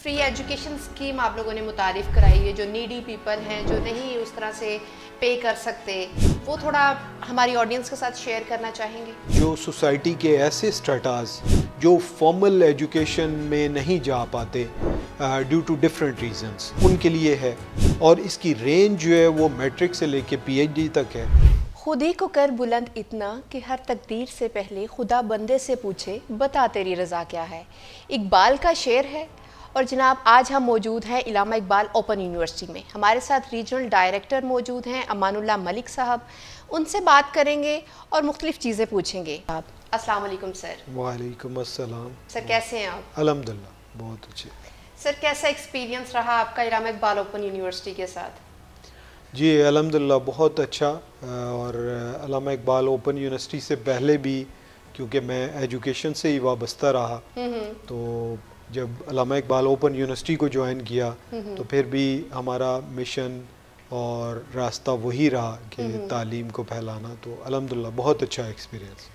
Free education scheme आप लोगों ने मुतारिफ कराई है, जो नीडी पीपल हैं, जो नहीं उस तरह से पे कर सकते, वो थोड़ा हमारी ऑडियंस के साथ शेयर करना चाहेंगे? जो सोसाइटी के ऐसे स्ट्रेटास जो फॉर्मल एजुकेशन में नहीं जा पाते ड्यू टू डिफरेंट रीजंस, उनके लिए है। और इसकी रेंज जो है वो मैट्रिक से लेके पीएचडी तक है। खुद ही को कर बुलंद इतना कि हर तकदीर से पहले खुदा बंदे से पूछे, बता तेरी रज़ा क्या है। इकबाल का शेर है। और जनाब, आज हम मौजूद हैं इलामा इकबाल ओपन यूनिवर्सिटी में। हमारे साथ रीजनल डायरेक्टर मौजूद हैं अमानुल्लाह मलिक साहब। उनसे बात करेंगे और मुख्तलिफ चीज़ें पूछेंगे। आप अस्सलाम वालेकुम सर। वालेकुम अस्सलाम। सर कैसे हैं आप? अल्हम्दुलिल्लाह बहुत अच्छे। सर कैसा एक्सपीरियंस रहा आपका इलामा इकबाल ओपन यूनिवर्सिटी के साथ? जी अल्हम्दुलिल्लाह बहुत अच्छा। और इलामा इकबाल ओपन यूनिवर्सिटी से पहले भी, क्योंकि मैं एजुकेशन से ही वाबस्ता रहा, तो जब इलामा इकबाल ओपन यूनिवर्सिटी को ज्वाइन किया तो फिर भी हमारा मिशन और रास्ता वही रहा कि तालीम को फैलाना। तो अल्हम्दुलिल्लाह बहुत अच्छा एक्सपीरियंस।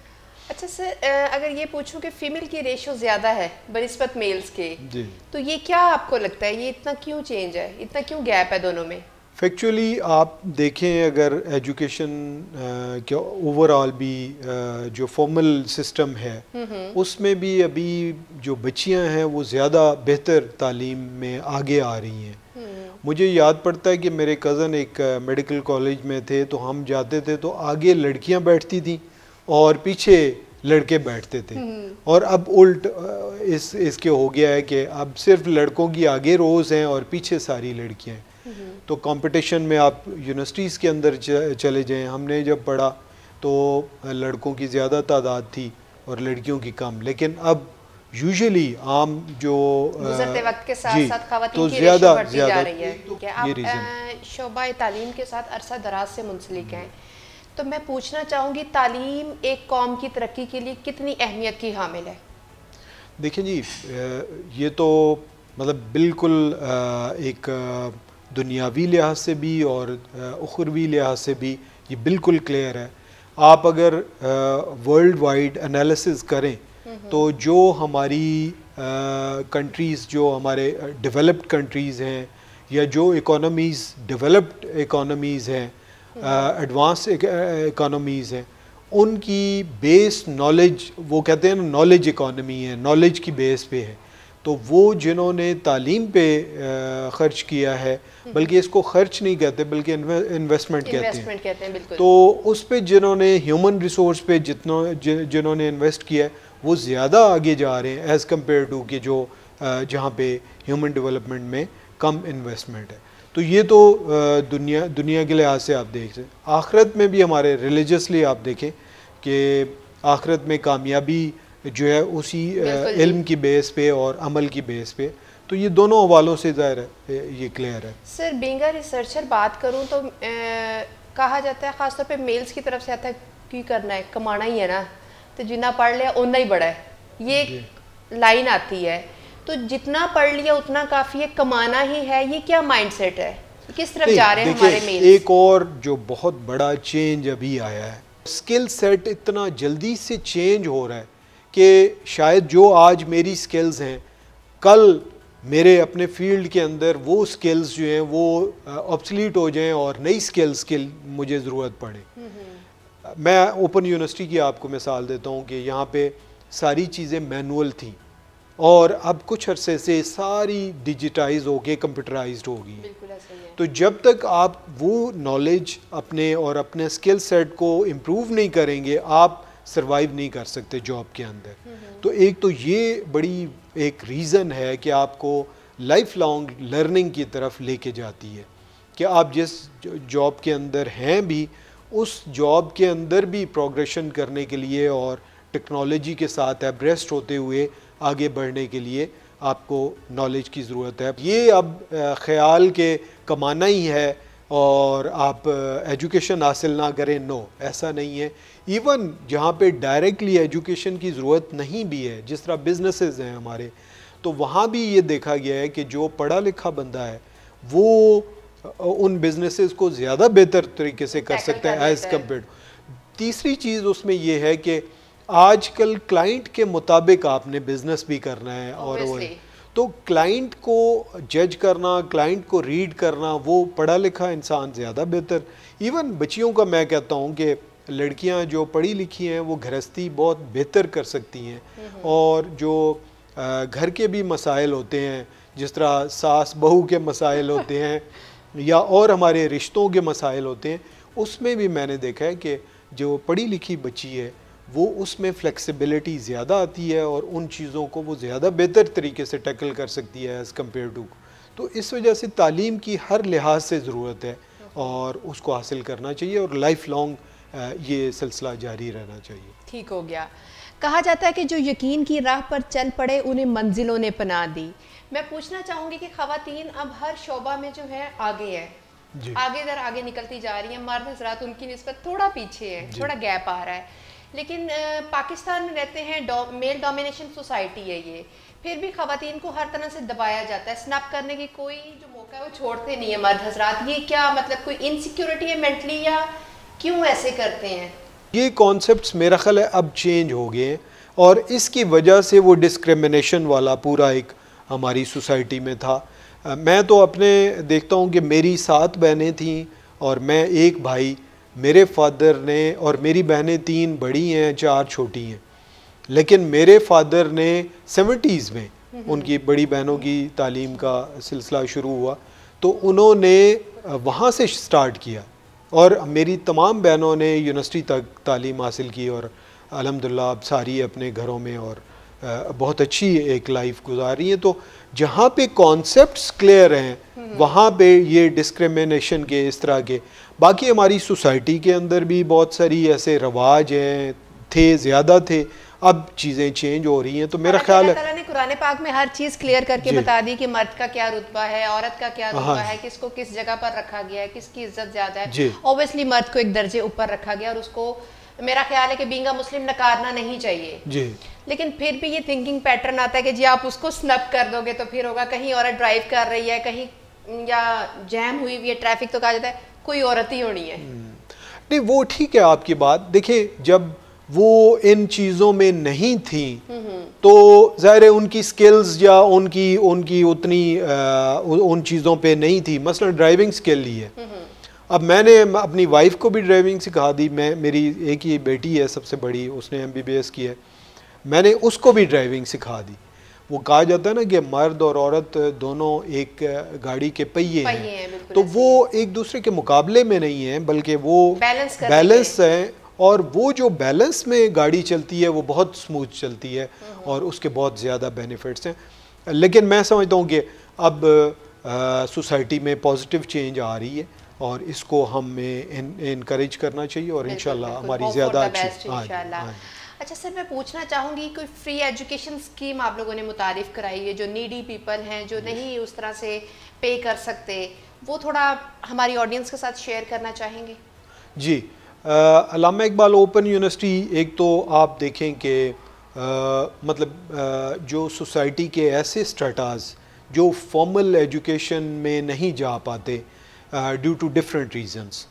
अच्छा सर, अगर ये पूछूं कि फ़ीमेल की रेशो ज़्यादा है बनिस्बत मेल्स के, जी, तो ये क्या आपको लगता है, ये इतना क्यों चेंज है, इतना क्यों गैप है दोनों में? फैक्चुअली आप देखें, अगर एजुकेशन के ओवरऑल भी जो फॉर्मल सिस्टम है उसमें भी अभी जो बच्चियां हैं वो ज़्यादा बेहतर तालीम में आगे आ रही हैं। मुझे याद पड़ता है कि मेरे कज़न एक मेडिकल कॉलेज में थे, तो हम जाते थे तो आगे लड़कियां बैठती थीं और पीछे लड़के बैठते थे। और अब उल्ट इसके हो गया है कि अब सिर्फ लड़कों की आगे रोज़ हैं और पीछे सारी लड़कियाँ हैं। तो कंपटीशन में आप यूनिवर्सिटीज़ के अंदर चले जाएं, हमने जब पढ़ा तो लड़कों की ज़्यादा तादाद थी और लड़कियों की कम, लेकिन अब यूजुअली आम जो गुज़रते वक्त के साथ साथ खवातीन तो की रेशो ज़्यादा बढ़ती जा रही है। ये आप शोबा तालीम के साथ अरसा दराज से मुंसलिक हैं, तो मैं पूछना चाहूँगी तालीम एक कौम की तरक्की के लिए कितनी अहमियत की हामिल है? देखिए जी, ये तो मतलब बिल्कुल एक दुनियावी लिहाज से भी और उखरवी लिहाज से भी ये बिल्कुल क्लियर है। आप अगर वर्ल्ड वाइड एनालिसिस करें तो जो हमारी कंट्रीज़, जो हमारे डेवलप्ड कंट्रीज़ हैं या जो इकोनॉमीज़ डेवलप्ड इकोनॉमीज़ हैं, एडवांस इकोनॉमीज़ हैं, उनकी बेस नॉलेज, वो कहते हैं ना नॉलेज इकोनॉमी है, नॉलेज की बेस पे है। तो वो जिन्होंने तालीम पे ख़र्च किया है, बल्कि इसको ख़र्च नहीं कहते बल्कि इन्वेस्टमेंट कहते हैं, तो उस पे जिन्होंने ह्यूमन रिसोर्स पे जिन्होंने इन्वेस्ट किया है वो ज़्यादा आगे जा रहे हैं एज़ कम्पेयर टू कि जो जहाँ पे ह्यूमन डेवलपमेंट में कम इन्वेस्टमेंट है। तो ये तो दुनिया के लिहाज से आप देख सकते। आखिरत में भी हमारे रिलीजियसली आप देखें कि आखिरत में कामयाबी जो है उसी इल्म की बेस पे और अमल की बेस पे, तो ये दोनों हवालों से ज़ाहिर है ये क्लियर है। सर बीइंग अ रिसर्चर बात करूं तो कहा जाता है ख़ासतौर पे मेल्स की तरफ से आता है कि करना है, कमाना ही है ना, तो जितना पढ़ लिया उतना ही बड़ा है, ये लाइन आती है। तो जितना पढ़ लिया उतना काफ़ी है, कमाना ही है, ये क्या माइंडसेट है, किस तरफ जा रहे हैं हमारे मेल्स? एक और जो बहुत बड़ा चेंज अभी आया है, स्किल सेट इतना जल्दी से चेंज हो रहा है कि शायद जो आज मेरी स्किल्स हैं कल मेरे अपने फील्ड के अंदर वो स्किल्स जो हैं वो ऑब्सलीट हो जाएं और नई स्किल्स की मुझे ज़रूरत पड़े। मैं ओपन यूनिवर्सिटी की आपको मिसाल देता हूँ कि यहाँ पे सारी चीज़ें मैनुअल थी और अब कुछ अरसे से सारी डिजिटाइज हो के कंप्यूटराइज्ड हो गई। तो जब तक आप वो नॉलेज अपने और अपने स्किल सेट को इम्प्रूव नहीं करेंगे, आप सर्वाइव नहीं कर सकते जॉब के अंदर। तो एक तो ये बड़ी एक रीज़न है कि आपको लाइफ लॉन्ग लर्निंग की तरफ लेके जाती है कि आप जिस जॉब के अंदर हैं भी उस जॉब के अंदर भी प्रोग्रेशन करने के लिए और टेक्नोलॉजी के साथ एब्रेस्ट होते हुए आगे बढ़ने के लिए आपको नॉलेज की ज़रूरत है। ये अब ख्याल के कमाना ही है और आप एजुकेशन हासिल ना करें, नो, ऐसा नहीं है। इवन जहाँ पे डायरेक्टली एजुकेशन की ज़रूरत नहीं भी है, जिस तरह बिजनेसेस हैं हमारे, तो वहाँ भी ये देखा गया है कि जो पढ़ा लिखा बंदा है वो उन बिजनेसेस को ज़्यादा बेहतर तरीके से कर सकता है एज़ कम्पेयर। तीसरी चीज़ उसमें ये है कि आजकल क्लाइंट के मुताबिक आपने बिज़नेस भी करना है और तो क्लाइंट को जज करना, क्लाइंट को रीड करना, वो पढ़ा लिखा इंसान ज़्यादा बेहतर। इवन बच्चियों का मैं कहता हूँ कि लड़कियाँ जो पढ़ी लिखी हैं वो गृहस्थी बहुत बेहतर कर सकती हैं, और जो घर के भी मसाइल होते हैं, जिस तरह सास बहू के मसाइल होते हैं या और हमारे रिश्तों के मसाइल होते हैं, उसमें भी मैंने देखा है कि जो पढ़ी लिखी बच्ची है वो उसमें फ़्लेक्सिबिलिटी ज़्यादा आती है और उन चीज़ों को वो ज़्यादा बेहतर तरीके से टैकल कर सकती है एज़ कम्पेयर टू। तो इस वजह से तालीम की हर लिहाज से ज़रूरत है और उसको हासिल करना चाहिए, और लाइफ लॉन्ग ये सिलसिला जारी रहना चाहिए। ठीक हो गया। कहा जाता है कि जो यकीन की राह पर चल पड़े उन्हें मंजिलों ने पनाह दी। मैं पूछना चाहूँगी कि ख़वातीन अब हर शोबा में जो है आगे है, आगे दर आगे निकलती जा रही हैं, मर्द हज़रात उनकी निस्बत थोड़ा पीछे है, थोड़ा गैप आ रहा है। लेकिन पाकिस्तान में रहते हैं, मेल डोमिनेशन सोसाइटी है ये, फिर भी ख़वातीन को हर तरह से दबाया जाता है। स्नैप करने की कोई जो मौका है वो छोड़ते नहीं है मर्द हज़रात। ये क्या मतलब कोई इनसिक्योरिटी है मेंटली, या क्यों ऐसे करते हैं? ये कॉन्सेप्ट्स मेरा ख्याल है अब चेंज हो गए हैं, और इसकी वजह से वो डिस्क्रिमिनेशन वाला पूरा एक हमारी सोसाइटी में था। मैं तो अपने देखता हूँ कि मेरी 7 बहनें थीं और मैं एक भाई, मेरे फादर ने, और मेरी बहनें 3 बड़ी हैं 4 छोटी हैं, लेकिन मेरे फादर ने 70s में उनकी बड़ी बहनों की तालीम का सिलसिला शुरू हुआ, तो उन्होंने वहाँ से स्टार्ट किया, और मेरी तमाम बहनों ने यूनिवर्सिटी तक तालीम हासिल की, और अल्हम्दुलिल्लाह अब सारी अपने घरों में और बहुत अच्छी एक लाइफ गुजार रही हैं। तो जहाँ पे कॉन्सेप्ट्स क्लियर हैं वहाँ पे ये डिस्क्रिमिनेशन के इस तरह के, बाकी हमारी सोसाइटी के अंदर भी बहुत सारी ऐसे रवाज हैं, थे, ज़्यादा थे, अब चीज़ें चेंज हो रही हैं। तो मेरा ख्याल है अल्लाह ताला ने कुरान पाक में हर चीज़ क्लियर करके बता दी कि मर्द का क्या रुतबा है, औरत का क्या रुतबा है, किसको किस जगह पर रखा गया है, किसकी इज्जत ज़्यादा है। ऑब्वियसली मर्द को एक दर्जे ऊपर रखा गया, और उसको मेरा ख्याल है कि बीइंग अ मुस्लिम नकारना नहीं चाहिए जी। लेकिन फिर भी ये थिंकिंग पैटर्न आता है कि जी आप उसको स्नप कर दोगे तो फिर होगा, कहीं औरत ड्राइव कर रही है, कहीं या जैम हुई हुई है ट्रैफिक, तो कहा जाता है कोई औरत ही होनी है। नहीं, वो ठीक है आपकी बात। देखिए, जब वो इन चीज़ों में नहीं थी तो ज़ाहिर है उनकी स्किल्स या उनकी उतनी उन चीज़ों पे नहीं थी। मसलन ड्राइविंग स्किल ही है, अब मैंने अपनी वाइफ को भी ड्राइविंग सिखा दी। मेरी एक ही बेटी है सबसे बड़ी, उसने MBBS की है, मैंने उसको भी ड्राइविंग सिखा दी। वो कहा जाता है ना कि मर्द और औरत दोनों एक गाड़ी के पहिए हैं, तो वो एक दूसरे के मुकाबले में नहीं है, बल्कि वो बैलेंस है, और वो जो बैलेंस में गाड़ी चलती है वो बहुत स्मूथ चलती है, और उसके बहुत ज़्यादा बेनिफिट्स हैं। लेकिन मैं समझता हूँ कि अब सोसाइटी में पॉजिटिव चेंज आ रही है, और इसको हमें इनकरेज करना चाहिए, और इंशाल्लाह हमारी ज़्यादा अच्छी। अच्छा सर, मैं पूछना चाहूँगी कोई फ्री एजुकेशन स्कीम आप लोगों ने मुतारिफ कराई है जो नीडी पीपल हैं, जो नहीं उस तरह से पे कर सकते, वो थोड़ा हमारी ऑडियंस के साथ शेयर करना चाहेंगे? जी, अल्लामा इकबाल ओपन यूनिवर्सिटी, एक तो आप देखें कि मतलब जो सोसाइटी के ऐसे स्ट्रेटास जो फॉर्मल एजुकेशन में नहीं जा पाते ड्यू टू डिफरेंट रीजंस,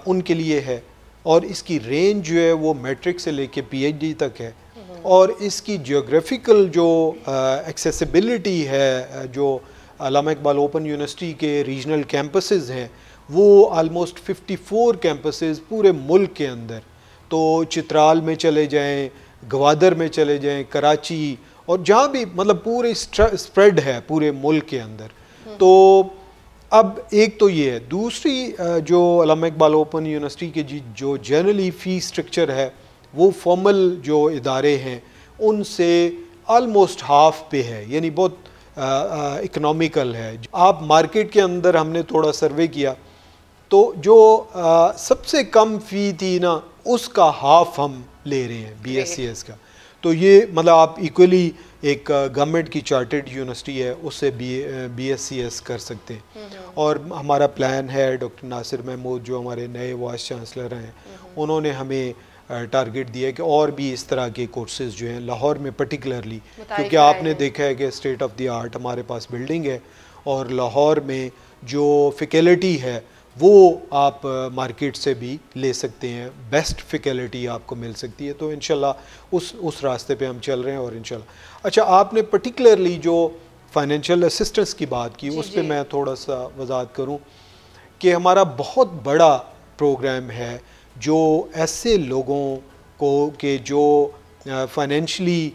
उनके लिए है, और इसकी रेंज जो है वो मैट्रिक से लेके PhD तक है, और इसकी जियोग्राफिकल जो एक्सेसिबिलिटी है, जो अल्लामा इकबाल ओपन यूनिवर्सिटी के रीजनल कैंपसेस हैं, वो आलमोस्ट 54 कैंपसेस पूरे मुल्क के अंदर, तो चित्राल में चले जाएं, गवादर में चले जाएं, कराची, और जहाँ भी मतलब पूरे स्प्रेड है पूरे मुल्क के अंदर। तो अब एक तो ये है, दूसरी जो अल्लामा इकबाल ओपन यूनिवर्सिटी के जो जनरली फ़ी स्ट्रक्चर है वो फॉर्मल जो इदारे हैं उनसे आलमोस्ट हाफ पे है, यानी बहुत इकनॉमिकल है। आप मार्केट के अंदर हमने थोड़ा सर्वे किया तो जो सबसे कम फ़ी थी ना उसका हाफ हम ले रहे हैं BScs का। तो ये मतलब आप इक्वली एक गवर्नमेंट की चार्टर्ड यूनिवर्सिटी है उससे BScs कर सकते हैं। और हमारा प्लान है, डॉक्टर नासिर महमूद जो हमारे नए वाइस चांसलर हैं उन्होंने हमें टारगेट दिया है कि और भी इस तरह के कोर्सेज जो हैं लाहौर में पर्टिकुलरली, क्योंकि आपने देखा है कि स्टेट ऑफ द आर्ट हमारे पास बिल्डिंग है, और लाहौर में जो फैकल्टी है वो आप मार्केट से भी ले सकते हैं, बेस्ट फैकल्टी आपको मिल सकती है। तो इंशाल्लाह उस रास्ते पे हम चल रहे हैं, और इंशाल्लाह। अच्छा, आपने पर्टिकुलरली जो फाइनेंशियल असिस्टेंस की बात की, उस पर जी। मैं थोड़ा सा वजाहत करूं कि हमारा बहुत बड़ा प्रोग्राम है जो ऐसे लोगों को कि जो फाइनेंशली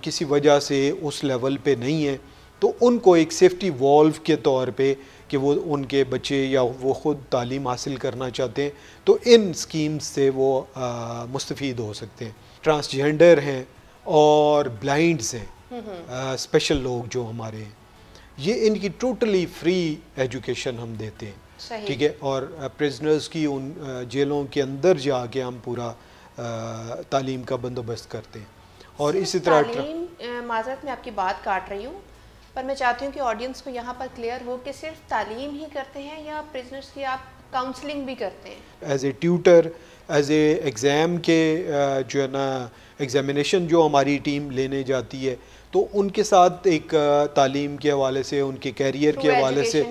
किसी वजह से उस लेवल पे नहीं है, तो उनको एक सेफ्टी वॉल्व के तौर पे कि वो उनके बच्चे या वो ख़ुद तालीम हासिल करना चाहते हैं, तो इन स्कीम्स से वो मुस्तफ़ीद हो सकते हैं। ट्रांसजेंडर हैं और ब्लाइंड्स हैं, स्पेशल लोग जो हमारे हैं, ये इनकी टोटली फ्री एजुकेशन हम देते हैं, ठीक है। और प्रिजनर्स की उन जेलों के अंदर जाके हम पूरा तालीम का बंदोबस्त करते हैं। और इसी तरह माज़रत में आपकी बात काट रही हूँ, पर मैं चाहती हूँ कि ऑडियंस को यहाँ पर क्लियर हो कि सिर्फ तालीम ही करते हैं या प्रिजनर्स की आप काउंसलिंग भी करते हैं? As a tutor, as a exam के जो है ना एग्ज़ामिनेशन जो हमारी टीम लेने जाती है, तो उनके साथ एक तालीम के हवाले से, उनके कैरियर के हवाले से,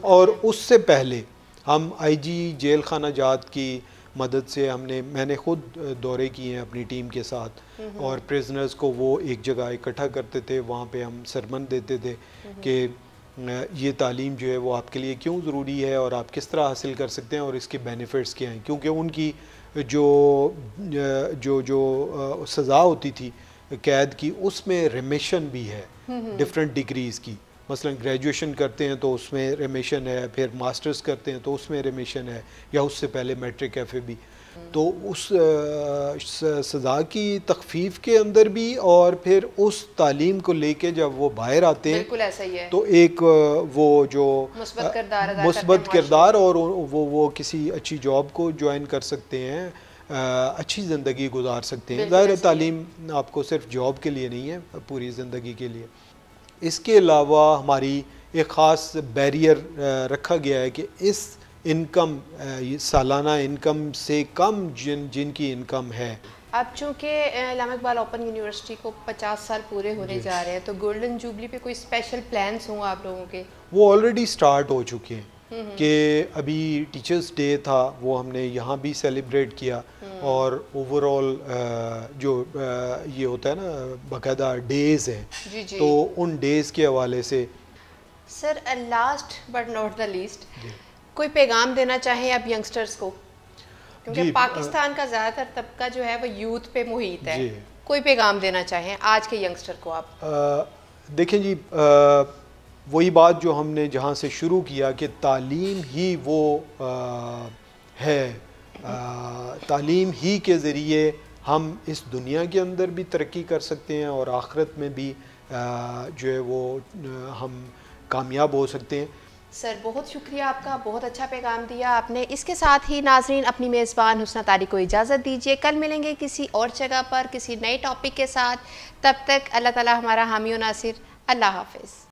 और उससे पहले हम आईजी जेल खाना जात की मदद से मैंने ख़ुद दौरे किए हैं अपनी टीम के साथ, और प्रिजनर्स को वो एक जगह इकट्ठा करते थे, वहाँ पे हम सरमन देते थे कि ये तालीम जो है वो आपके लिए क्यों ज़रूरी है और आप किस तरह हासिल कर सकते हैं और इसके बेनिफिट्स क्या हैं। क्योंकि उनकी जो जो जो सज़ा होती थी कैद की, उसमें रिमिशन भी है डिफरेंट डिग्रीज़ की। मसलन ग्रेजुएशन करते हैं तो उसमें रिमिशन है, फिर मास्टर्स करते हैं तो उसमें रिमिशन है, या उससे पहले मैट्रिक FA भी। तो उस सज़ा की तखफीफ के अंदर भी, और फिर उस तालीम को लेके जब वो बाहर आते हैं, बिल्कुल ऐसा ही है, तो एक वो जो मुस्बत किरदार और वो किसी अच्छी जॉब को ज्वाइन कर सकते हैं, अच्छी ज़िंदगी गुजार सकते हैं। ज़ाहिर तालीम आपको सिर्फ जॉब के लिए नहीं है, पूरी ज़िंदगी के लिए। इसके अलावा हमारी एक ख़ास बैरियर रखा गया है कि इस इनकम, सालाना इनकम से कम जिनकी इनकम है। अब चूँकि इलामा इकबाल ओपन यूनिवर्सिटी को 50 साल पूरे होने जा रहे हैं, तो गोल्डन जुबली पे कोई स्पेशल प्लान्स हों आप लोगों के? वो ऑलरेडी स्टार्ट हो चुके हैं कि अभी टीचर्स डे था, वो हमने यहाँ भी सेलिब्रेट किया, और ओवरऑल जो ये होता है ना बाकायदा डेज़ हैं, तो उन डेज़ के हवाले से। Sir last but not the least, कोई पैगाम देना चाहें आप यंगस्टर्स को, क्योंकि पाकिस्तान का ज़्यादातर तबका जो है वो यूथ पे मुहित है, कोई पैगाम देना चाहें आज के यंगस्टर को आप? देखें जी, वही बात जो हमने जहाँ से शुरू किया कि तालीम ही वो है, तालीम ही के ज़रिए हम इस दुनिया के अंदर भी तरक्की कर सकते हैं और आखिरत में भी जो है वो हम कामयाब हो सकते हैं। सर बहुत शुक्रिया आपका, बहुत अच्छा पैगाम दिया आपने। इसके साथ ही नाजरीन, अपनी मेज़बान हुस्ना तारिक को इजाज़त दीजिए। कल मिलेंगे किसी और जगह पर किसी नए टॉपिक के साथ। तब तक अल्लाह ताला हमारा हामी और नासिर। अल्लाह हाफ़िज़।